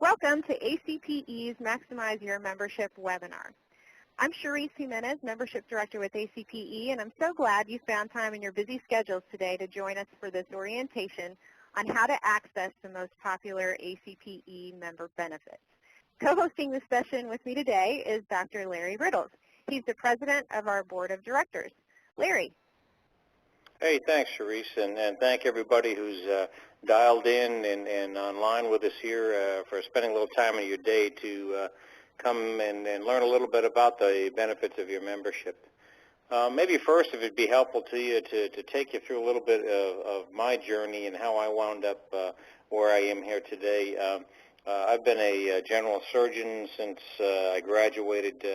Welcome to ACPE's Maximize Your Membership webinar. I'm Cherise Jimenez, Membership Director with ACPE, and I'm so glad you found time in your busy schedules today to join us for this orientation on how to access the most popular ACPE member benefits. Co-hosting this session with me today is Dr. Larry Riddles. He's the President of our Board of Directors. Larry. Hey, thanks, Cherise, and thank everybody who's dialed in and online with us here for spending a little time of your day to come and learn a little bit about the benefits of your membership. Maybe first, if it'd be helpful to you to take you through a little bit of my journey and how I wound up where I am here today. I've been a general surgeon since I graduated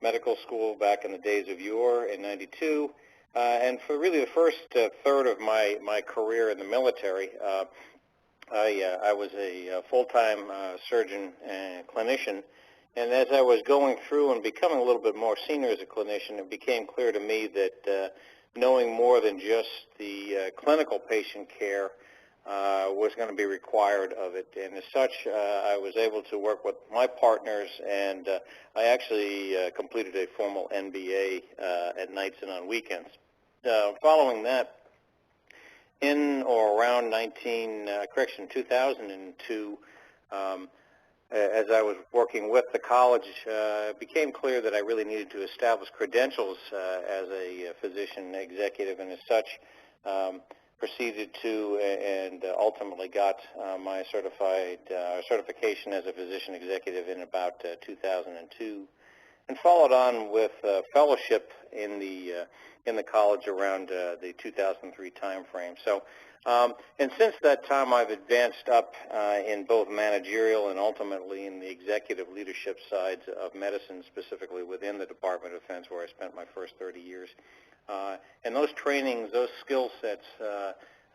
medical school back in the days of yore in '92. And for really the first third of my career in the military, I was a full-time surgeon and clinician. And as I was going through and becoming a little bit more senior as a clinician, it became clear to me that knowing more than just the clinical patient care was going to be required of it. And as such, I was able to work with my partners, and I actually completed a formal MBA at nights and on weekends. Following that, in or around 2002, as I was working with the college, it became clear that I really needed to establish credentials as a physician executive, and as such, proceeded to and ultimately got my certification as a physician executive in about 2002, and followed on with fellowship in the college around the 2003 time frame. So, and since that time, I've advanced up in both managerial and ultimately in the executive leadership sides of medicine, specifically within the Department of Defense, where I spent my first 30 years. And those trainings, those skill sets,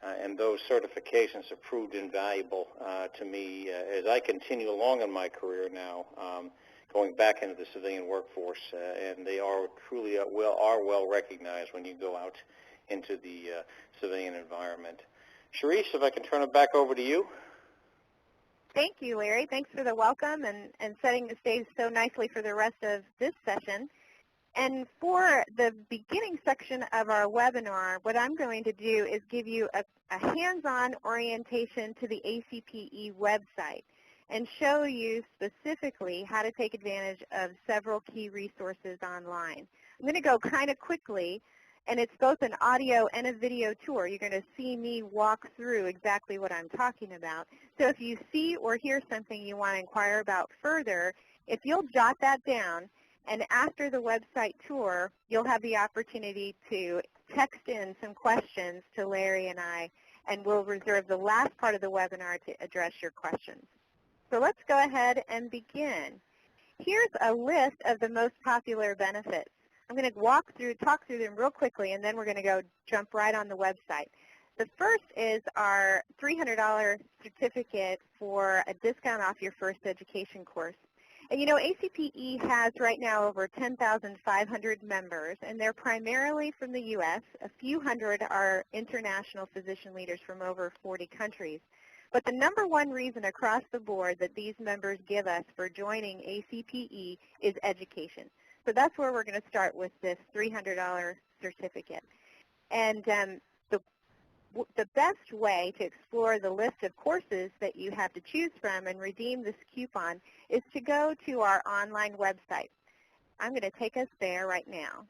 and those certifications have proved invaluable to me as I continue along in my career now, going back into the civilian workforce, and they are truly well recognized when you go out into the civilian environment. Cherise, if I can turn it back over to you. Thank you, Larry. Thanks for the welcome and setting the stage so nicely for the rest of this session. And for the beginning section of our webinar, what I'm going to do is give you a hands-on orientation to the ACPE website and show you specifically how to take advantage of several key resources online. I'm going to go kind of quickly, and it's both an audio and a video tour. You're going to see me walk through exactly what I'm talking about. So if you see or hear something you want to inquire about further, if you'll jot that down, and after the website tour, you'll have the opportunity to text in some questions to Larry and I, and we'll reserve the last part of the webinar to address your questions. So let's go ahead and begin. Here's a list of the most popular benefits. I'm going to talk through them real quickly, and then we're going to jump right on the website. The first is our $300 certificate for a discount off your first education course. And you know, ACPE has right now over 10,500 members, and they're primarily from the U.S. A few hundred are international physician leaders from over 40 countries. But the number one reason across the board that these members give us for joining ACPE is education. So that's where we're going to start with this $300 certificate. And the best way to explore the list of courses that you have to choose from and redeem this coupon is to go to our online website. I'm going to take us there right now.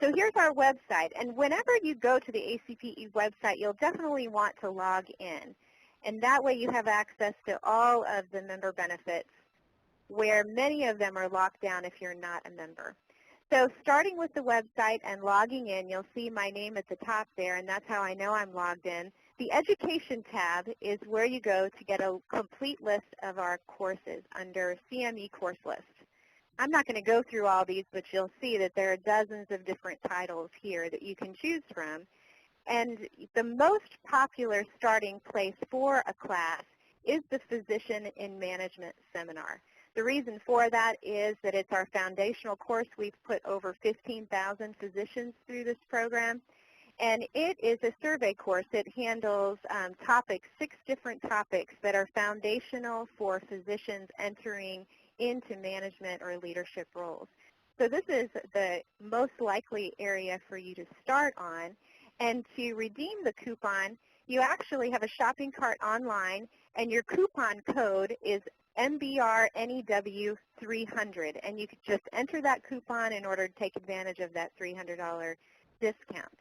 So here's our website, and whenever you go to the ACPE website, you'll definitely want to log in. And that way you have access to all of the member benefits, where many of them are locked down if you're not a member. So starting with the website and logging in, you'll see my name at the top there, and that's how I know I'm logged in. The Education tab is where you go to get a complete list of our courses under CME Course List. I'm not going to go through all these, but you'll see that there are dozens of different titles here that you can choose from. And the most popular starting place for a class is the Physician in Management seminar. The reason for that is that it's our foundational course. We've put over 15,000 physicians through this program, And it is a survey course. It handles topics, 6 different topics that are foundational for physicians entering into management or leadership roles. So this is the most likely area for you to start on. And to redeem the coupon, you actually have a shopping cart online, and your coupon code is MBRNEW300. And you could just enter that coupon in order to take advantage of that $300 discount.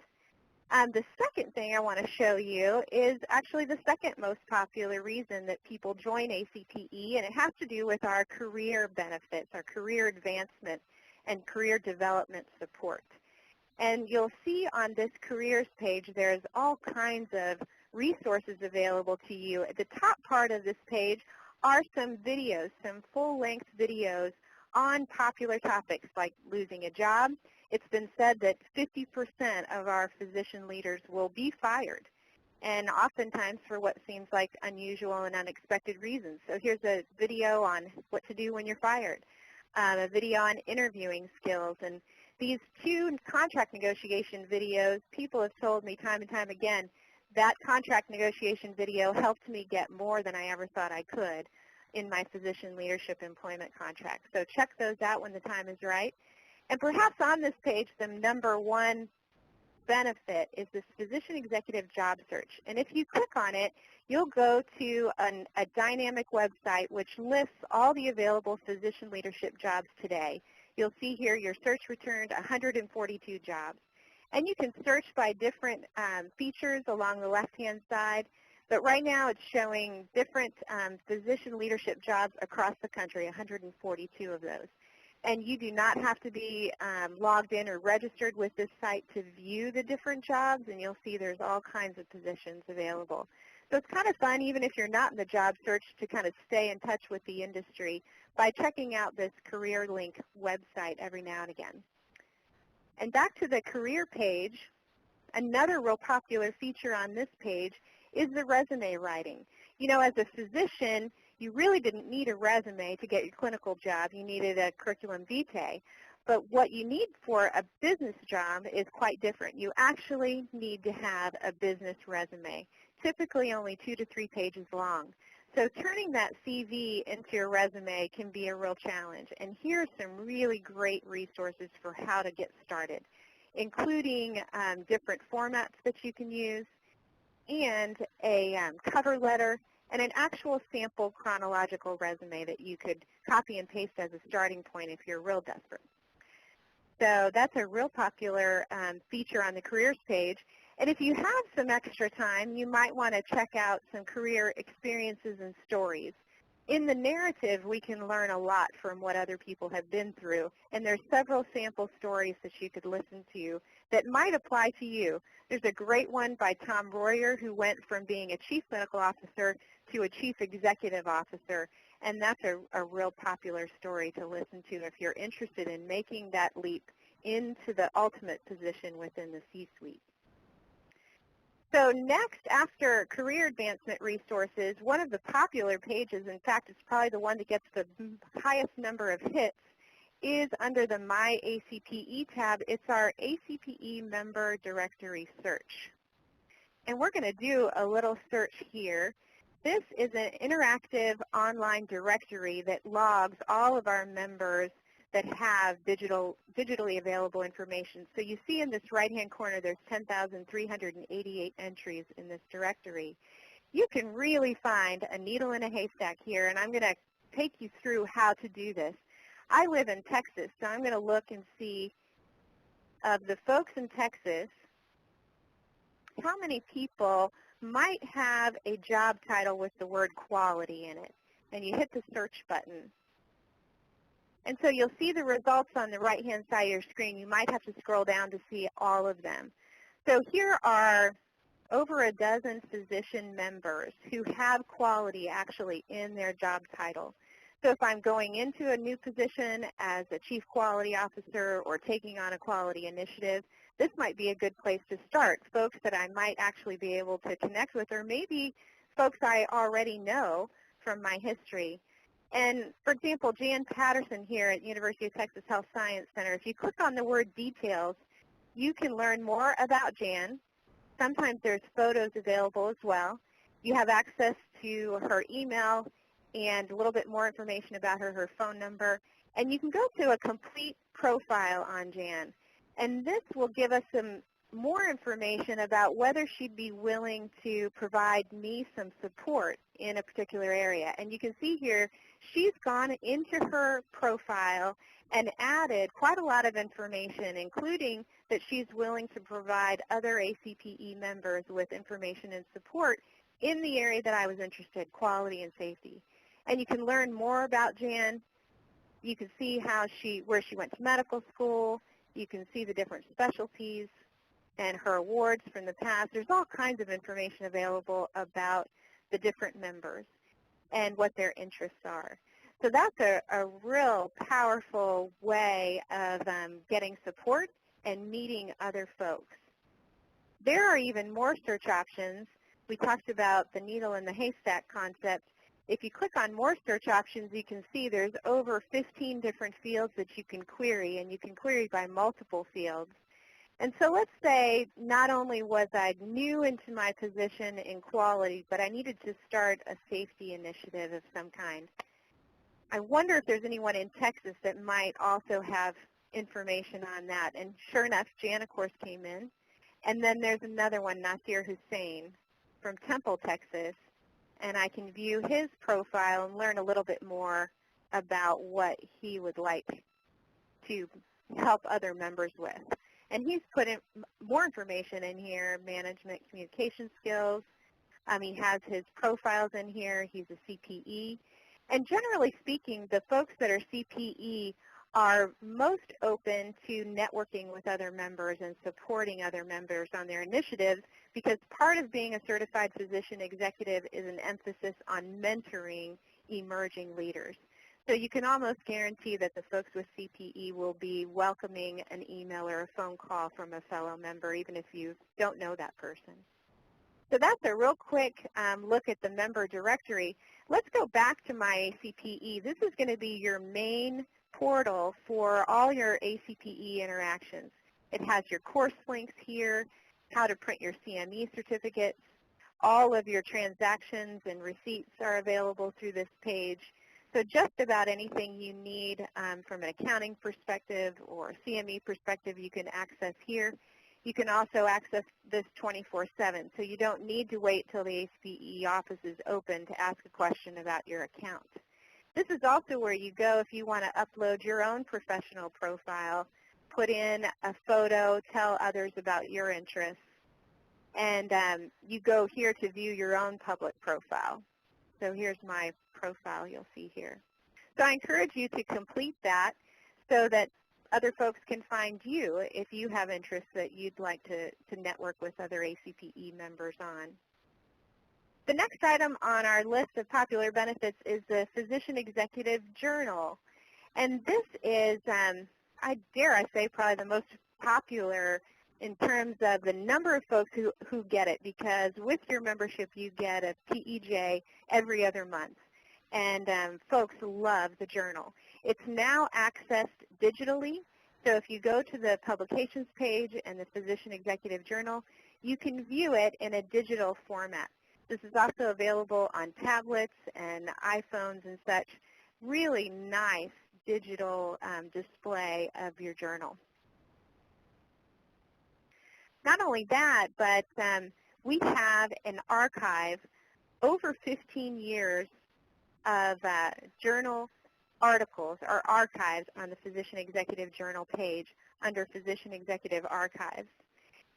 The second thing I want to show you is actually the second most popular reason that people join ACPE, and it has to do with our career benefits, our career advancement and career development support. And you'll see on this careers page there's all kinds of resources available to you. At the top part of this page are some videos, some full-length videos on popular topics like losing a job. It's been said that 50% of our physician leaders will be fired, and oftentimes for what seems like unusual and unexpected reasons. So here's a video on what to do when you're fired, a video on interviewing skills, and these 2 contract negotiation videos, people have told me time and time again, that contract negotiation video helped me get more than I ever thought I could in my physician leadership employment contract. So check those out when the time is right. And perhaps on this page, the number 1 benefit is this physician executive job search. And if you click on it, you'll go to a dynamic website which lists all the available physician leadership jobs today. You'll see here your search returned 142 jobs. And you can search by different features along the left-hand side. But right now it's showing different physician leadership jobs across the country, 142 of those. And you do not have to be logged in or registered with this site to view the different jobs, and you'll see there's all kinds of positions available. So it's kind of fun, even if you're not in the job search, to kind of stay in touch with the industry by checking out this Career Link website every now and again. And back to the career page, another real popular feature on this page is the resume writing. You know, as a physician, you really didn't need a resume to get your clinical job. You needed a curriculum vitae. But what you need for a business job is quite different. You actually need to have a business resume, typically only 2 to 3 pages long. So turning that CV into your resume can be a real challenge. And here are some really great resources for how to get started, including different formats that you can use, and a cover letter, and an actual sample chronological resume that you could copy and paste as a starting point if you're real desperate. So that's a real popular feature on the careers page. And if you have some extra time, you might want to check out some career experiences and stories. In the narrative, we can learn a lot from what other people have been through, and there's several sample stories that you could listen to that might apply to you. There's a great one by Tom Royer, who went from being a chief medical officer to a chief executive officer, and that's a real popular story to listen to if you're interested in making that leap into the ultimate position within the C-suite. So next, after career advancement resources, one of the popular pages, in fact, it's probably the one that gets the highest number of hits, is under the My ACPE tab. It's our ACPE member directory search. And we're going to do a little search here. This is an interactive online directory that logs all of our members that have digitally available information. So you see in this right-hand corner, there's 10,388 entries in this directory. You can really find a needle in a haystack here, and I'm going to take you through how to do this. I live in Texas, so I'm going to look and see of the folks in Texas, how many people might have a job title with the word quality in it. And you hit the search button. And so you'll see the results on the right-hand side of your screen. You might have to scroll down to see all of them. So here are over a dozen physician members who have quality actually in their job title. So if I'm going into a new position as a chief quality officer or taking on a quality initiative, this might be a good place to start. Folks that I might actually be able to connect with, or maybe folks I already know from my history. And for example, Jan Patterson here at University of Texas Health Science Center, if you click on the word details, you can learn more about Jan. Sometimes there's photos available as well. You have access to her email and a little bit more information about her phone number. And you can go to a complete profile on Jan. And this will give us some more information about whether she'd be willing to provide me some support in a particular area. And you can see here, she's gone into her profile and added quite a lot of information, including that she's willing to provide other ACPE members with information and support in the area that I was interested, quality and safety. And you can learn more about Jan. You can see where she went to medical school. You can see the different specialties and her awards from the past. There's all kinds of information available about the different members and what their interests are. So that's a real powerful way of getting support and meeting other folks. There are even more search options. We talked about the needle in the haystack concept. If you click on more search options, you can see there's over 15 different fields that you can query, and you can query by multiple fields. And so let's say not only was I new into my position in quality, but I needed to start a safety initiative of some kind. I wonder if there's anyone in Texas that might also have information on that. And sure enough, Jan, of course, came in. And then there's another one, Nasir Hussein from Temple, Texas. And I can view his profile and learn a little bit more about what he would like to help other members with. And he's put in more information in here, management communication skills. He has his profiles in here. He's a CPE. And generally speaking, the folks that are CPE are most open to networking with other members and supporting other members on their initiatives, because part of being a certified physician executive is an emphasis on mentoring emerging leaders. So you can almost guarantee that the folks with CPE will be welcoming an email or a phone call from a fellow member, even if you don't know that person. So that's a real quick look at the member directory. Let's go back to my ACPE. This is going to be your main portal for all your ACPE interactions. It has your course links here, how to print your CME certificates. All of your transactions and receipts are available through this page. So just about anything you need from an accounting perspective or CME perspective, you can access here. You can also access this 24/7, so you don't need to wait till the ACPE office is open to ask a question about your account. This is also where you go if you want to upload your own professional profile, put in a photo, tell others about your interests, and you go here to view your own public profile. So here's my profile you'll see here. So I encourage you to complete that so that other folks can find you if you have interests that you'd like to network with other ACPE members on. The next item on our list of popular benefits is the Physician Executive Journal. And this is, I dare say, probably the most popular in terms of the number of folks who get it, because with your membership you get a PEJ every other month. And folks love the journal. It's now accessed digitally. So if you go to the publications page and the Physician Executive Journal, you can view it in a digital format. This is also available on tablets and iPhones and such. Really nice digital display of your journal. Not only that, but we have an archive, over 15 years of journal articles or archives on the Physician Executive Journal page under Physician Executive Archives.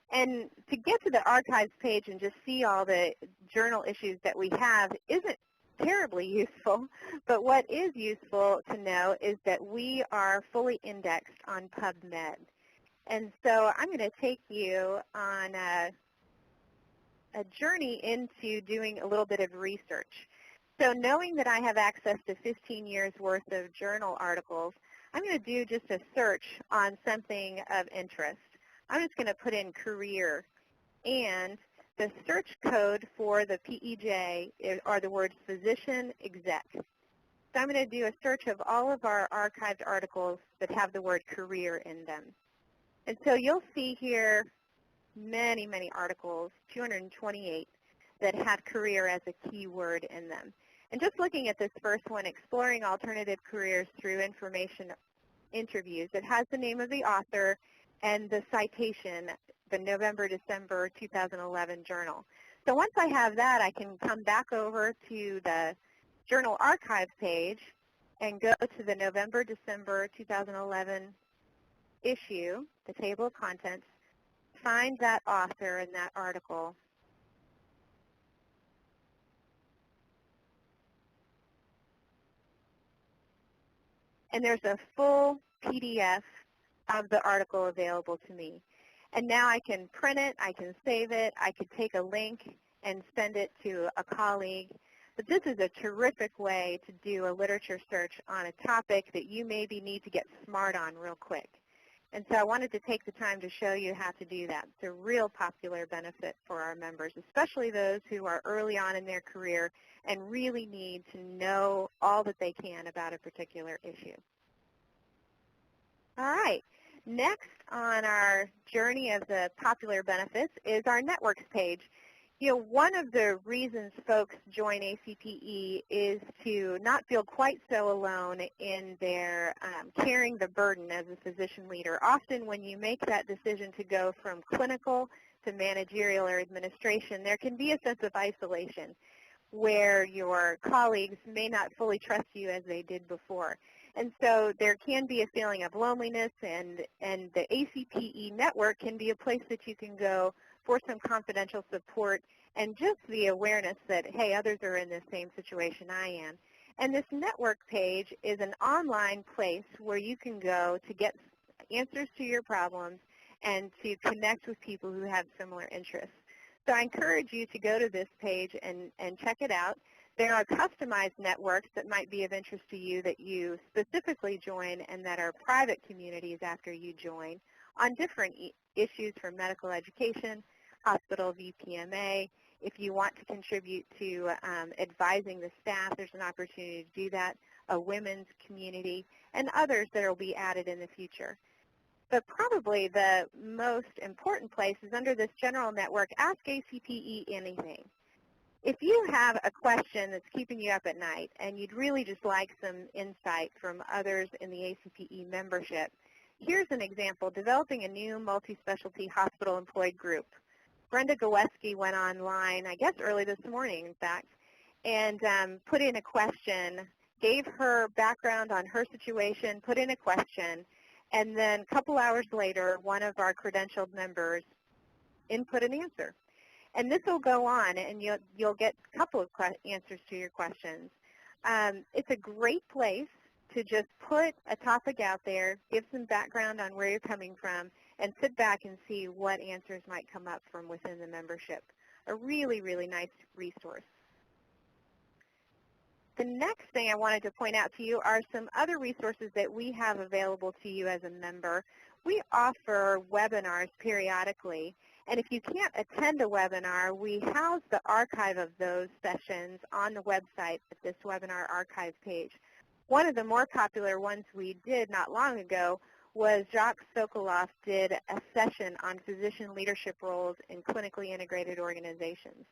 And to get to the archives page and just see all the journal issues that we have isn't terribly useful, but what is useful to know is that we are fully indexed on PubMed. And so I'm going to take you on a journey into doing a little bit of research. So knowing that I have access to 15 years worth of journal articles, I'm going to do just a search on something of interest. I'm just going to put in career, and the search code for the PEJ are the words physician exec. So I'm going to do a search of all of our archived articles that have the word career in them. And so you'll see here many, many articles, 228, that had career as a keyword in them. And just looking at this first one, Exploring Alternative Careers Through Information Interviews, it has the name of the author and the citation, the November-December 2011 journal. So once I have that, I can come back over to the Journal Archive page and go to the November-December 2011 issue, the table of contents, find that author and that article. And there's a full PDF of the article available to me. And now I can print it, I can save it, I could take a link and send it to a colleague. But this is a terrific way to do a literature search on a topic that you maybe need to get smart on real quick. And so I wanted to take the time to show you how to do that. It's a real popular benefit for our members, especially those who are early on in their career and really need to know all that they can about a particular issue. All right. Next on our journey of the popular benefits is our networks page. You know, one of the reasons folks join ACPE is to not feel quite so alone in their carrying the burden as a physician leader. Often when you make that decision to go from clinical to managerial or administration, there can be a sense of isolation where your colleagues may not fully trust you as they did before. And so there can be a feeling of loneliness, and the ACPE network can be a place that you can go for some confidential support and just the awareness that, hey, others are in the same situation I am. And this network page is an online place where you can go to get answers to your problems and to connect with people who have similar interests. So I encourage you to go to this page and check it out. There are customized networks that might be of interest to you that you specifically join and that are private communities after you join on different issues from medical education, hospital VPMA. If you want to contribute to advising the staff, there's an opportunity to do that, a women's community, and others that will be added in the future. But probably the most important place is under this general network, Ask ACPE Anything. If you have a question that's keeping you up at night and you'd really just like some insight from others in the ACPE membership, here's an example, developing a new multi-specialty hospital employed group. Brenda Gawesky went online, I guess early this morning, in fact, and put in a question, gave her background on her situation, put in a question, and then a couple hours later, one of our credentialed members input an answer. And this will go on, and you'll get a couple of answers to your questions. It's a great place to just put a topic out there, give some background on where you're coming from, and sit back and see what answers might come up from within the membership. A really, really nice resource. The next thing I wanted to point out to you are some other resources that we have available to you as a member. We offer webinars periodically, and if you can't attend a webinar, we house the archive of those sessions on the website at this webinar archive page. One of the more popular ones we did not long ago was Jacques Sokoloff did a session on physician leadership roles in clinically integrated organizations.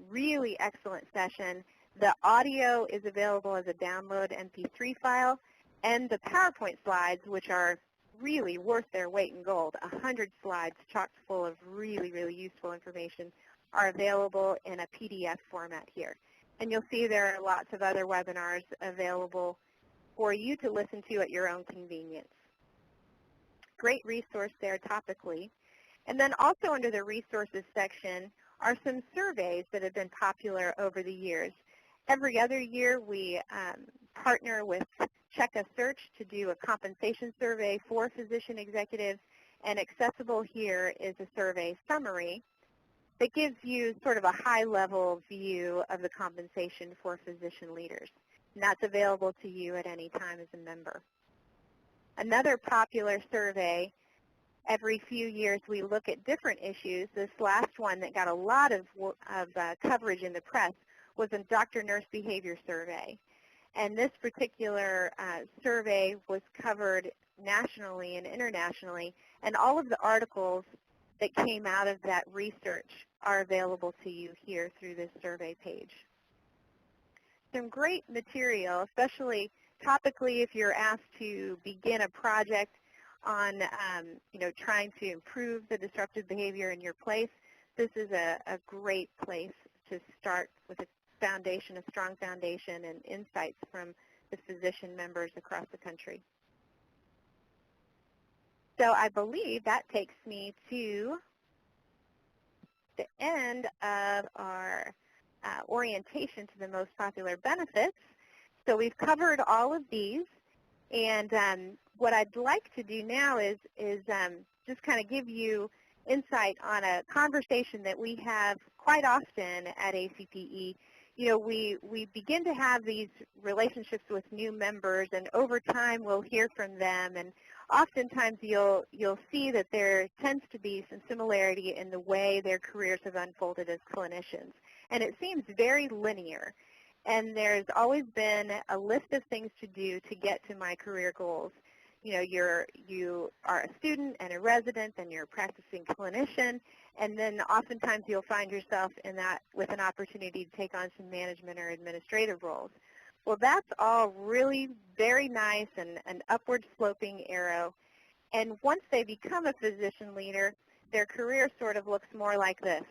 Really excellent session. The audio is available as a download MP3 file, and the PowerPoint slides, which are really worth their weight in gold, 100 slides chock full of really, really useful information, are available in a PDF format here. And you'll see there are lots of other webinars available for you to listen to at your own convenience. Great resource there topically. And then also under the resources section are some surveys that have been popular over the years. Every other year we partner with Check a Search to do a compensation survey for physician executives, and accessible here is a survey summary that gives you sort of a high-level view of the compensation for physician leaders. And that's available to you at any time as a member. Another popular survey, every few years we look at different issues. This last one that got a lot of coverage in the press was a doctor-nurse behavior survey. And this particular survey was covered nationally and internationally And all of the articles that came out of that research are available to you here through this survey page. Some great material, especially topically if you're asked to begin a project on trying to improve the disruptive behavior in your place. This is a great place to start with a foundation, a strong foundation, and insights from the physician members across the country. So I believe that takes me to the end of our orientation to the most popular benefits. So we've covered all of these, and what I'd like to do now is just kind of give you insight on a conversation that we have quite often at ACPE. We begin to have these relationships with new members, and over time we'll hear from them, and oftentimes you'll see that there tends to be some similarity in the way their careers have unfolded as clinicians. And it seems very linear. And there's always been a list of things to do to get to my career goals. You are a student and a resident, and you're a practicing clinician, and then oftentimes you'll find yourself in that with an opportunity to take on some management or administrative roles. Well, that's all really very nice and an upward sloping arrow. And once they become a physician leader, their career sort of looks more like this,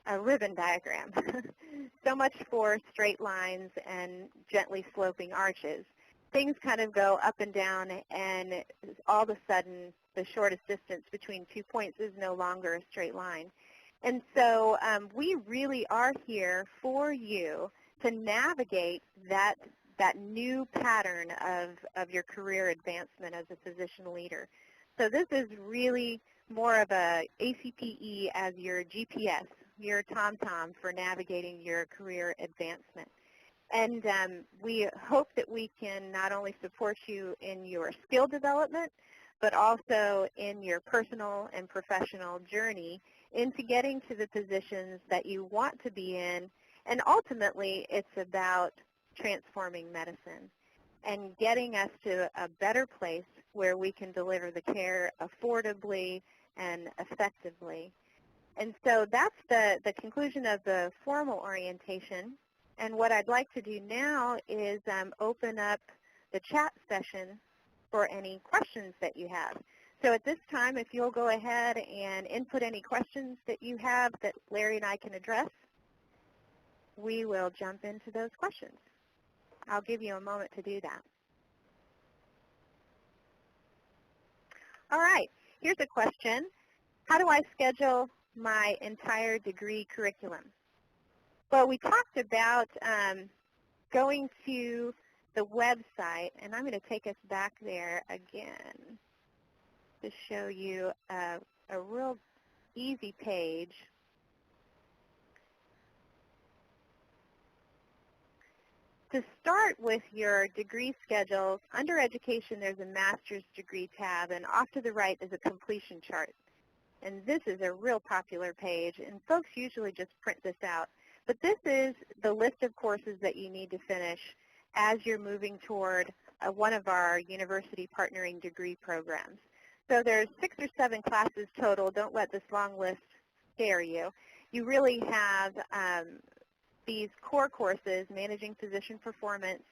a ribbon diagram. So much for straight lines and gently sloping arches. Things kind of go up and down, and all of a sudden the shortest distance between 2 points is no longer a straight line. And so we really are here for you to navigate that new pattern of your career advancement as a physician leader. So this is really more of a ACPE as your GPS, your TomTom for navigating your career advancement. And we hope that we can not only support you in your skill development, but also in your personal and professional journey into getting to the positions that you want to be in. And ultimately, it's about transforming medicine and getting us to a better place where we can deliver the care affordably and effectively. And so that's the conclusion of the formal orientation. And what I'd like to do now is open up the chat session for any questions that you have. So at this time, if you'll go ahead and input any questions that you have that Larry and I can address, we will jump into those questions. I'll give you a moment to do that. All right, here's a question. How do I schedule my entire degree curriculum? Well, we talked about going to the website, and I'm going to take us back there again to show you a real easy page. To start with your degree schedule, under Education there's a Master's Degree tab, and off to the right is a completion chart. And this is a real popular page, and folks usually just print this out. But this is the list of courses that you need to finish as you're moving toward one of our university partnering degree programs. So there's 6 or 7 classes total. Don't let this long list scare you. You really have these core courses, Managing Physician Performance,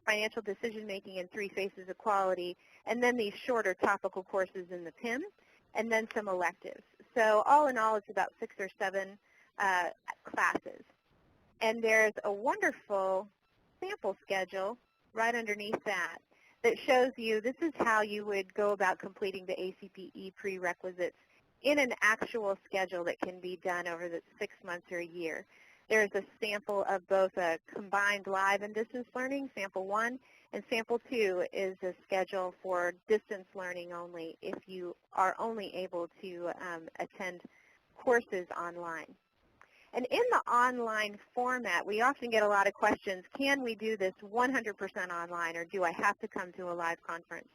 Financial Decision Making in 3 Phases of Quality, and then these shorter topical courses in the PIM, and then some electives. So all in all, it's about 6 or 7 classes. And there's a wonderful sample schedule right underneath that that shows you this is how you would go about completing the ACPE prerequisites in an actual schedule that can be done over the 6 months or a year. There's a sample of both a combined live and distance learning, sample 1, and sample 2 is a schedule for distance learning only if you are only able to attend courses online. And in the online format, we often get a lot of questions, can we do this 100% online, or do I have to come to a live conference?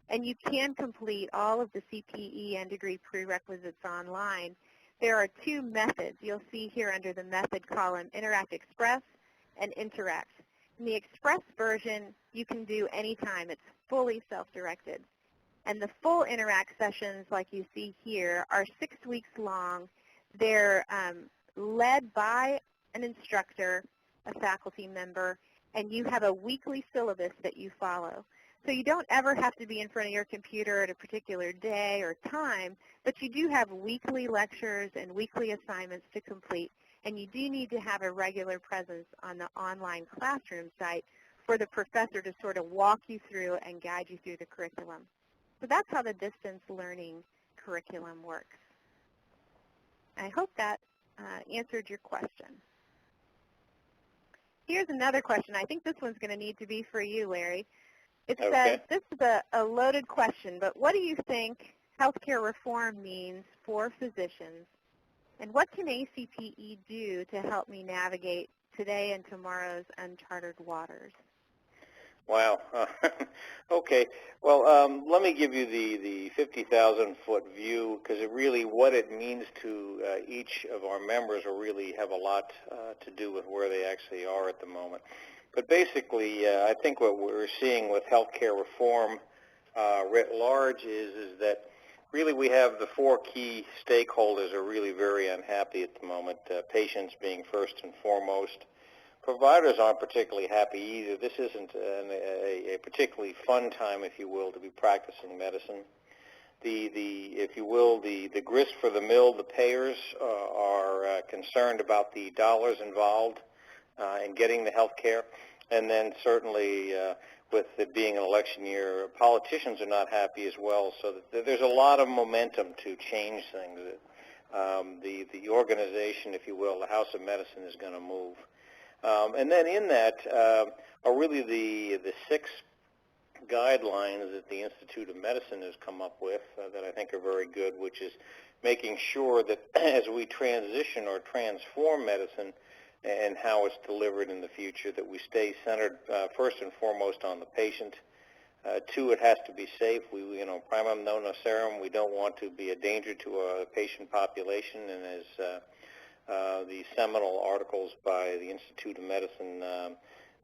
And you can complete all of the CPE and degree prerequisites online. There are 2 methods. You'll see here under the method column, Interact Express and Interact. In the Express version, you can do anytime. It's fully self-directed. And the full Interact sessions, like you see here, are 6 weeks long. They're led by an instructor, a faculty member, and you have a weekly syllabus that you follow. So you don't ever have to be in front of your computer at a particular day or time, but you do have weekly lectures and weekly assignments to complete, and you do need to have a regular presence on the online classroom site for the professor to sort of walk you through and guide you through the curriculum. So that's how the distance learning curriculum works. I hope that answered your question. Here's another question. I think this one's going to need to be for you, Larry. It says, this is a loaded question, but what do you think healthcare reform means for physicians, and what can ACPE do to help me navigate today and tomorrow's uncharted waters? Wow. Okay. Well, let me give you the 50,000-foot view, because it really, what it means to each of our members will really have a lot to do with where they actually are at the moment. But basically, I think what we're seeing with healthcare reform writ large is that really we have the four key stakeholders are really very unhappy at the moment, patients being first and foremost. Providers aren't particularly happy either. This isn't a particularly fun time, if you will, to be practicing medicine. If you will, the grist for the mill, the payers are concerned about the dollars involved in getting the health care. And then certainly with it being an election year, politicians are not happy as well. So there's a lot of momentum to change things. The organization, if you will, the House of Medicine is going to move. And then in that are really the 6 guidelines that the Institute of Medicine has come up with that I think are very good, which is making sure that as we transition or transform medicine and how it's delivered in the future, that we stay centered first and foremost on the patient. 2, it has to be safe. Primum non nocere, we don't want to be a danger to a patient population, and as the seminal articles by the Institute of Medicine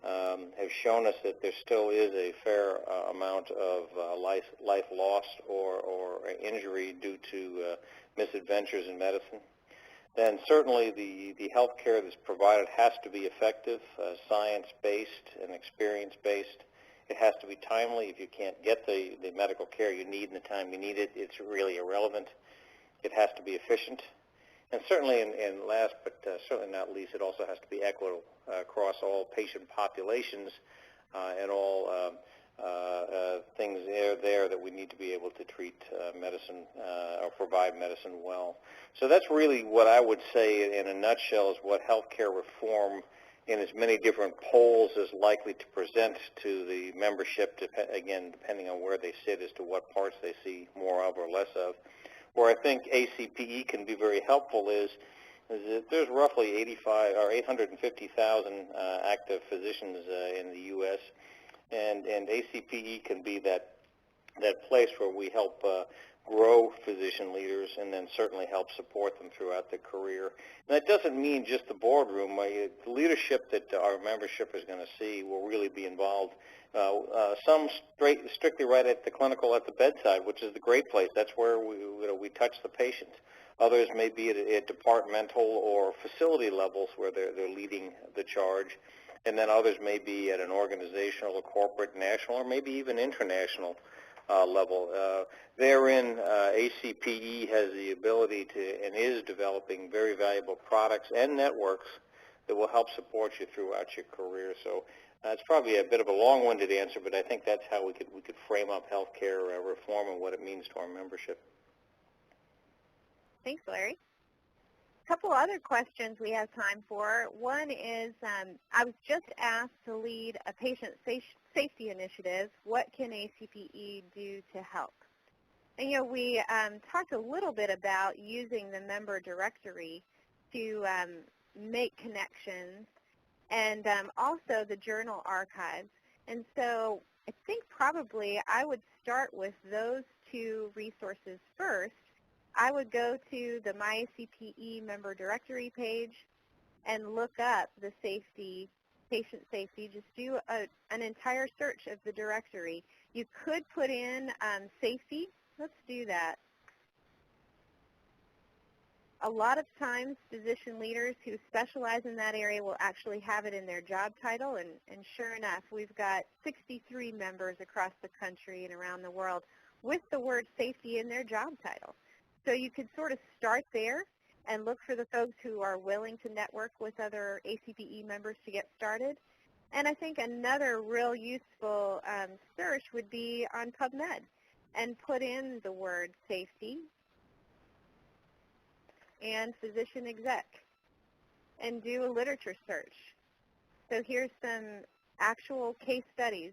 have shown us that there still is a fair amount of life lost or injury due to misadventures in medicine. Then certainly the health care that's provided has to be effective, science-based and experience-based. It has to be timely. If you can't get the medical care you need in the time you need it, it's really irrelevant. It has to be efficient. And certainly, and last but certainly not least, it also has to be equitable across all patient populations and all things there that we need to be able to treat medicine or provide medicine well. So that's really what I would say in a nutshell is what healthcare reform in as many different polls is likely to present to the membership, again, depending on where they sit as to what parts they see more of or less of. Where I think ACPE can be very helpful is that there's roughly 850,000 active physicians in the U.S., and ACPE can be that place where we help grow physician leaders and then certainly help support them throughout their career. And that doesn't mean just the boardroom. The leadership that our membership is going to see will really be involved. Some strictly right at the clinical, at the bedside, which is the great place. That's where we touch the patient. Others may be at departmental or facility levels where they're leading the charge. And then others may be at an organizational or corporate, national, or maybe even international level. Therein, ACPE has the ability to and is developing very valuable products and networks that will help support you throughout your career. So it's probably a bit of a long-winded answer, but I think that's how we could frame up healthcare reform and what it means to our membership. Thanks, Larry. A couple other questions we have time for. One is, I was just asked to lead a patient safety initiative. What can ACPE do to help? And we talked a little bit about using the member directory to make connections, and also the journal archives. And so I think probably I would start with those 2 resources first. I would go to the MyACPE member directory page and look up the patient safety. Just do an entire search of the directory, You could put in safety. Let's do that. A lot of times, physician leaders who specialize in that area will actually have it in their job title, and sure enough, we've got 63 members across the country and around the world with the word safety in their job title. So you could sort of start there and look for the folks who are willing to network with other ACPE members to get started. And I think another real useful search would be on PubMed and put in the word safety and physician exec and do a literature search. So here's some actual case studies: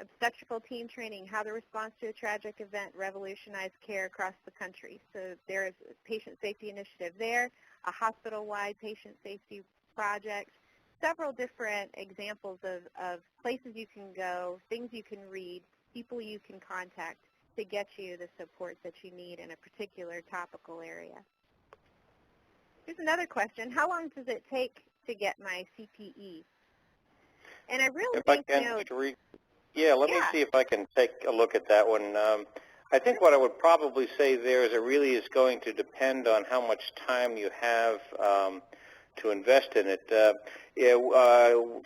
obstetrical team training, how the response to a tragic event revolutionized care across the country. So there is a patient safety initiative there, a hospital-wide patient safety project, several different examples of places you can go, things you can read, people you can contact to get you the support that you need in a particular topical area. Here's another question. How long does it take to get my CPE? And I really think, let me see if I can take a look at that one. I think what I would probably say there is it really is going to depend on how much time you have to invest in it.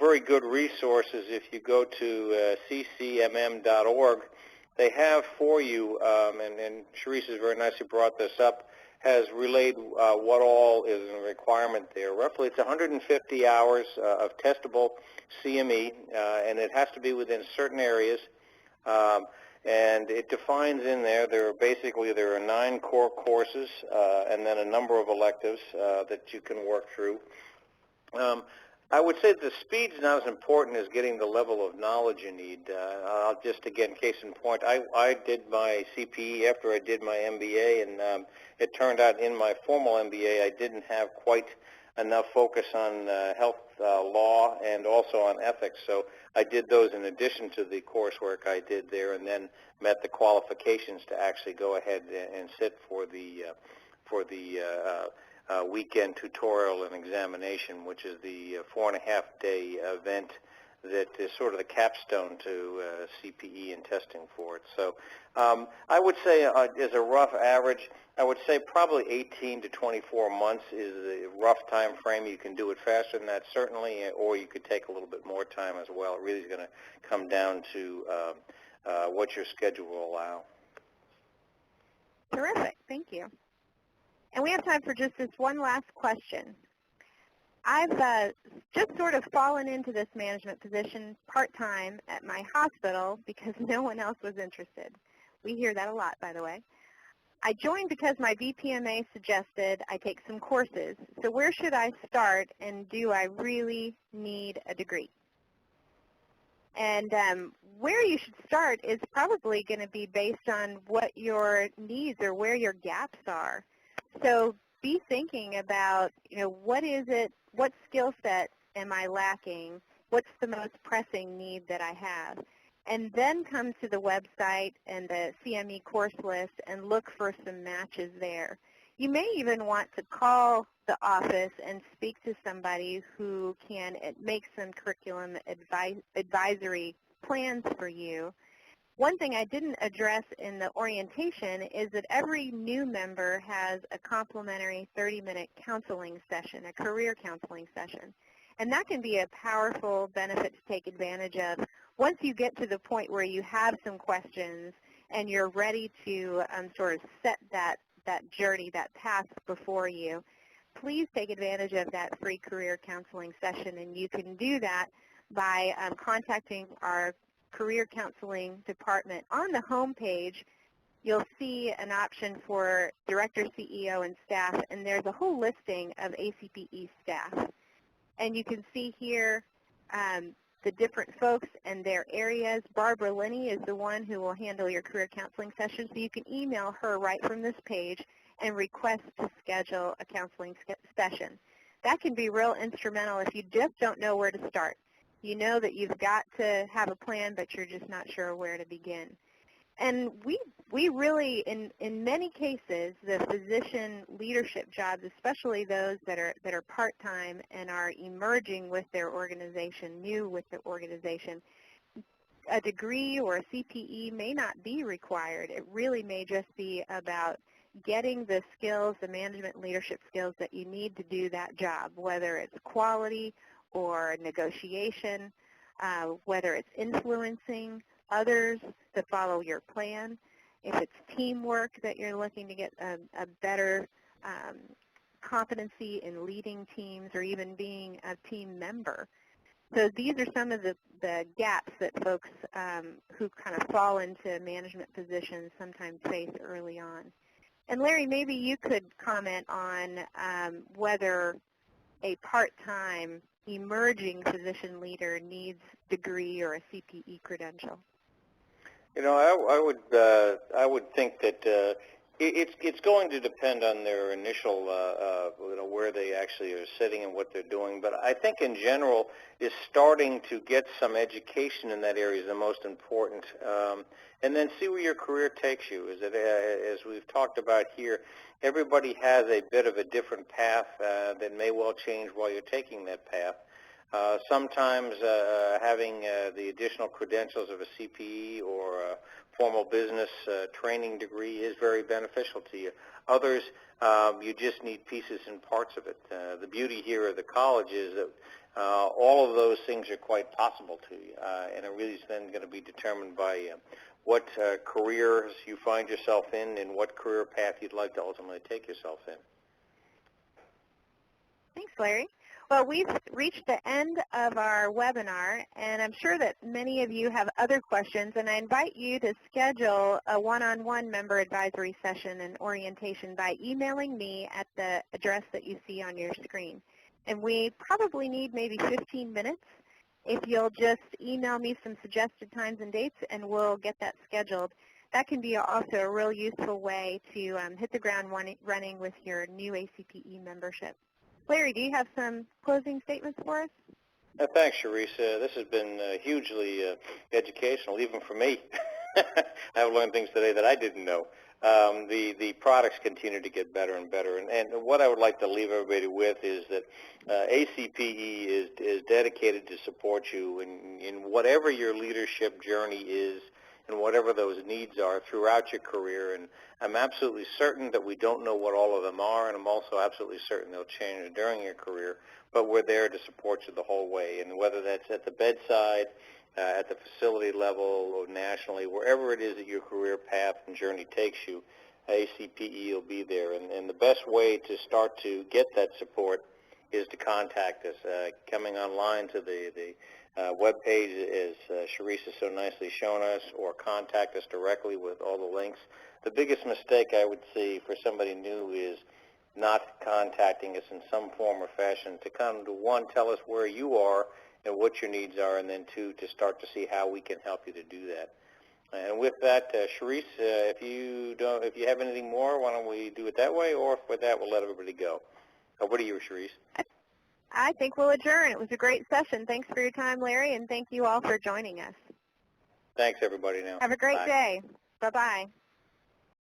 Very good resources, if you go to ccmm.org, they have for you, and Sharice has very nicely brought this up, has relayed what all is a requirement there. Roughly it's 150 hours of testable CME, and it has to be within certain areas. And it defines in there, there are 9 core courses and then a number of electives that you can work through. I would say the speed's not as important as getting the level of knowledge you need. I'll just, again, case in point, I did my CPE after I did my MBA, and it turned out in my formal MBA I didn't have quite enough focus on health law and also on ethics. So I did those in addition to the coursework I did there, and then met the qualifications to actually go ahead and sit for the weekend tutorial and examination, which is the 4.5-day event that is sort of the capstone to CPE and testing for it. So I would say as a rough average, I would say probably 18 to 24 months is a rough time frame. You can do it faster than that, certainly, or you could take a little bit more time as well. It really is going to come down to what your schedule will allow. Terrific. Thank you. And we have time for just this one last question. I've just sort of fallen into this management position part-time at my hospital because no one else was interested. We hear that a lot, by the way. I joined because my VPMA suggested I take some courses. So where should I start, and do I really need a degree? And where you should start is probably going to be based on what your needs or where your gaps are. So be thinking about, what is it, what skill set am I lacking? What's the most pressing need that I have? And then come to the website and the CME course list and look for some matches there. You may even want to call the office and speak to somebody who can make some curriculum advisory plans for you. One thing I didn't address in the orientation is that every new member has a complimentary 30-minute counseling session, a career counseling session. And that can be a powerful benefit to take advantage of. Once you get to the point where you have some questions and you're ready to sort of set that journey, that path before you, please take advantage of that free career counseling session. And you can do that by contacting our career counseling department. On the home page, you'll see an option for director, CEO, and staff, and there's a whole listing of ACPE staff. And you can see here the different folks and their areas. Barbara Linney is the one who will handle your career counseling session, so you can email her right from this page and request to schedule a counseling session. That can be real instrumental if you just don't know where to start. You know that you've got to have a plan, but you're just not sure where to begin. And we really, in many cases, the physician leadership jobs, especially those that are part-time and are emerging with their organization, new with their organization, a degree or a CPE may not be required. It really may just be about getting the skills, the management and leadership skills that you need to do that job, whether it's quality or negotiation, whether it's influencing others to follow your plan, if it's teamwork that you're looking to get a better competency in leading teams or even being a team member. So these are some of the gaps that folks who kind of fall into management positions sometimes face early on. And Larry, maybe you could comment on whether a part-time emerging physician leader needs degree or a CPE credential. You know, I would think that it's going to depend on their initial, where they actually are sitting and what they're doing. But I think in general, is starting to get some education in that area is the most important. And then see where your career takes you. Is it, as we've talked about here, everybody has a bit of a different path that may well change while you're taking that path. Sometimes having the additional credentials of a CPE or a formal business training degree is very beneficial to you. Others, you just need pieces and parts of it. The beauty here of the college is that all of those things are quite possible to you, and it really is then going to be determined by what careers you find yourself in and what career path you'd like to ultimately take yourself in. Thanks, Larry. Well, we've reached the end of our webinar, and I'm sure that many of you have other questions, and I invite you to schedule a one-on-one member advisory session and orientation by emailing me at the address that you see on your screen. And we probably need maybe 15 minutes. If you'll just email me some suggested times and dates, and we'll get that scheduled. That can be also a real useful way to hit the ground running with your new ACPE membership. Larry, do you have some closing statements for us? Thanks, Charisse. This has been hugely educational, even for me. I've learned things today that I didn't know. The products continue to get better and better. And what I would like to leave everybody with is that ACPE is dedicated to support you in whatever your leadership journey is and whatever those needs are throughout your career. And I'm absolutely certain that we don't know what all of them are, and I'm also absolutely certain they'll change during your career, but we're there to support you the whole way. And whether that's at the bedside, at the facility level, or nationally, wherever it is that your career path and journey takes you, ACPE will be there. And the best way to start to get that support is to contact us. Coming online to the web page, as Charisse has so nicely shown us, or contact us directly with all the links. The biggest mistake I would see for somebody new is not contacting us in some form or fashion to come to, one, tell us where you are and what your needs are, and then two, to start to see how we can help you to do that. And with that, Charisse, if you have anything more, why don't we do it that way, or with that, we'll let everybody go. Over to you, Charisse. I think we'll adjourn. It was a great session. Thanks for your time, Larry, and thank you all for joining us. Thanks, everybody. Now, have a great day. Bye-bye.